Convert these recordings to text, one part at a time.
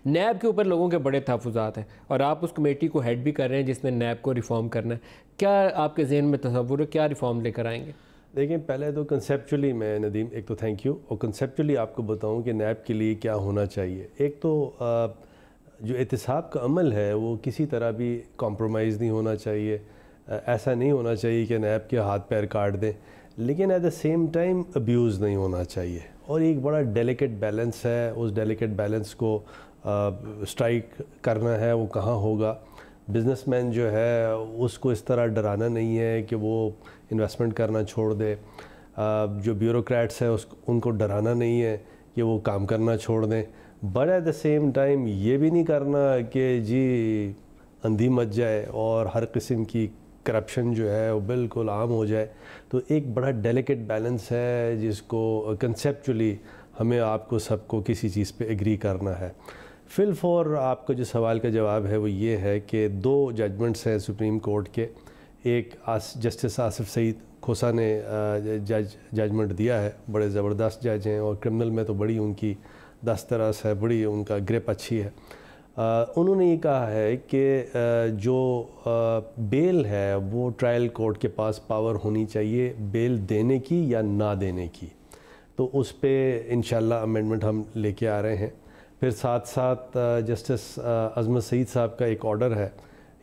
नैब के ऊपर लोगों के बड़े तहफ़्फ़ुज़ात हैं और आप उस कमेटी को हेड भी कर रहे हैं जिसने नैब को रिफ़ॉर्म करना है। क्या आपके ज़हन में तसव्वुर है, क्या रिफ़ॉर्म लेकर आएंगे? देखिए, पहले तो कंसेप्चुअली मैं नदीम, एक तो थैंक यू, और कंसेप्चुअली आपको बताऊं कि नैब के लिए क्या होना चाहिए। एक तो जो एहतिसाब का अमल है वो किसी तरह भी कॉम्प्रोमाइज़ नहीं होना चाहिए। ऐसा नहीं होना चाहिए कि नैब के हाथ पैर काट दें, लेकिन at the same time abuse नहीं होना चाहिए। और एक बड़ा डेलिकेट बैलेंस है, उस डेलिकेट बैलेंस को स्ट्राइक करना है, वो कहाँ होगा। बिज़नेसमैन जो है उसको इस तरह डराना नहीं है कि वो इन्वेस्टमेंट करना छोड़ दे। जो ब्यूरोक्रेट्स हैं उनको डराना नहीं है कि वो काम करना छोड़ दें। But at the same time ये भी नहीं करना कि जी अंधी मच जाए और हर किस्म की करप्शन जो है वो बिल्कुल आम हो जाए। तो एक बड़ा डेलिकेट बैलेंस है जिसको कंसेप्चुअली हमें आपको सबको किसी चीज़ पे एग्री करना है। फिल फॉर आपका जो सवाल का जवाब है वो ये है कि दो जजमेंट्स हैं सुप्रीम कोर्ट के। एक जस्टिस आसिफ सईद खोसा ने जजमेंट दिया है, बड़े ज़बरदस्त जज हैं और क्रिमिनल में तो बड़ी उनकी दस्तरस है, बड़ी उनका ग्रिप अच्छी है। उन्होंने ये कहा है कि जो बेल है वो ट्रायल कोर्ट के पास पावर होनी चाहिए बेल देने की या ना देने की। तो उस पे इंशाल्लाह अमेंडमेंट हम लेके आ रहे हैं। फिर साथ साथ जस्टिस अजमत सईद साहब का एक ऑर्डर है।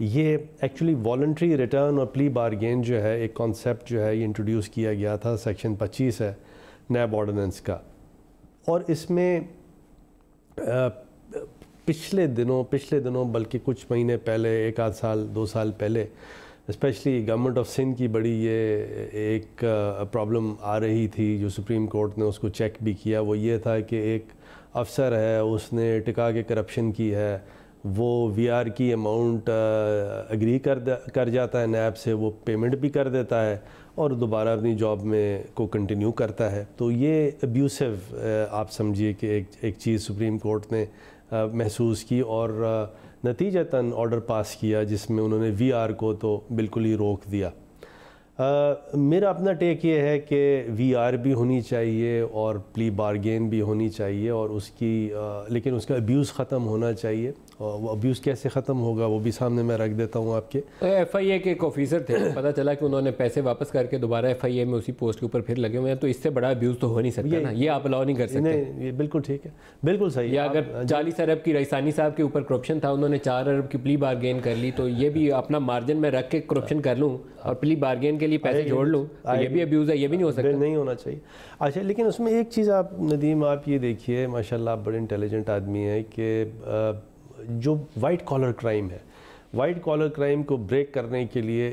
ये एक्चुअली वॉलंटरी रिटर्न और प्ली बारगेन जो है एक कॉन्सेप्ट जो है ये इंट्रोड्यूस किया गया था, सेक्शन 25 है नैब ऑर्डिनेंस का। और इसमें पिछले दिनों बल्कि कुछ महीने पहले, एक आध साल 2 साल पहले, स्पेशली गवर्नमेंट ऑफ सिंध की बड़ी ये एक प्रॉब्लम आ रही थी जो सुप्रीम कोर्ट ने उसको चेक भी किया। वो ये था कि एक अफसर है उसने टिका के करप्शन की है, वो वीआर की अमाउंट एग्री कर जाता है नैब से, वो पेमेंट भी कर देता है और दोबारा अपनी जॉब में को कंटिन्यू करता है। तो ये अब्यूसिव आप समझिए कि एक चीज़ सुप्रीम कोर्ट ने महसूस की और नतीजतन ऑर्डर पास किया जिसमें उन्होंने वीआर को तो बिल्कुल ही रोक दिया। मेरा अपना टेक ये है कि वीआर भी होनी चाहिए और प्ली बारगेन भी होनी चाहिए और उसकी लेकिन उसका अब्यूज़ ख़त्म होना चाहिए। और वो अब्यूज़ कैसे ख़त्म होगा वो भी सामने मैं रख देता हूँ आपके। एफआईए के एक ऑफिसर थे, पता चला कि उन्होंने पैसे वापस करके दोबारा एफआईए में उसी पोस्ट के ऊपर फिर लगे हुए हैं। तो इससे बड़ा अब्यूज़ तो हो नहीं सकता ना, ये आप अलाउ नहीं कर सकते। नहीं, ये बिल्कुल ठीक है, बिल्कुल सही। या अगर 40 अरब की रईसानी साहब के ऊपर करप्शन था, उन्होंने 4 अरब की प्ली बारगेन कर ली, तो ये भी अपना मार्जिन में रख के करप्शन कर लूँ और प्ली बारगेन के लिए पैसे जोड़ लूँ, तो ये भी अब्यूज़ है, ये भी नहीं हो सकता। नहीं होना चाहिए। अच्छा, लेकिन उसमें एक चीज़ आप नदीम आप ये देखिए, माशाल्लाह आप बड़े इंटेलिजेंट आदमी हैं कि जो वाइट कॉलर क्राइम है, वाइट कॉलर क्राइम को ब्रेक करने के लिए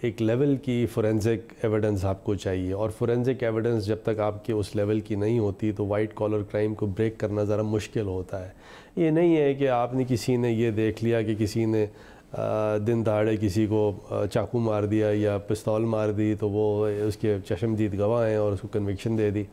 एक लेवल की फोरेंसिक एविडेंस आपको चाहिए। और फोरेंसिक एविडेंस जब तक आपके उस लेवल की नहीं होती तो वाइट कॉलर क्राइम को ब्रेक करना ज़रा मुश्किल होता है। ये नहीं है कि आपने किसी ने ये देख लिया कि किसी ने दिन दहाड़े किसी को चाकू मार दिया या पिस्तौल मार दी तो वो उसके चश्मदीद गवाह हैं और उसको कन्विक्शन दे दी।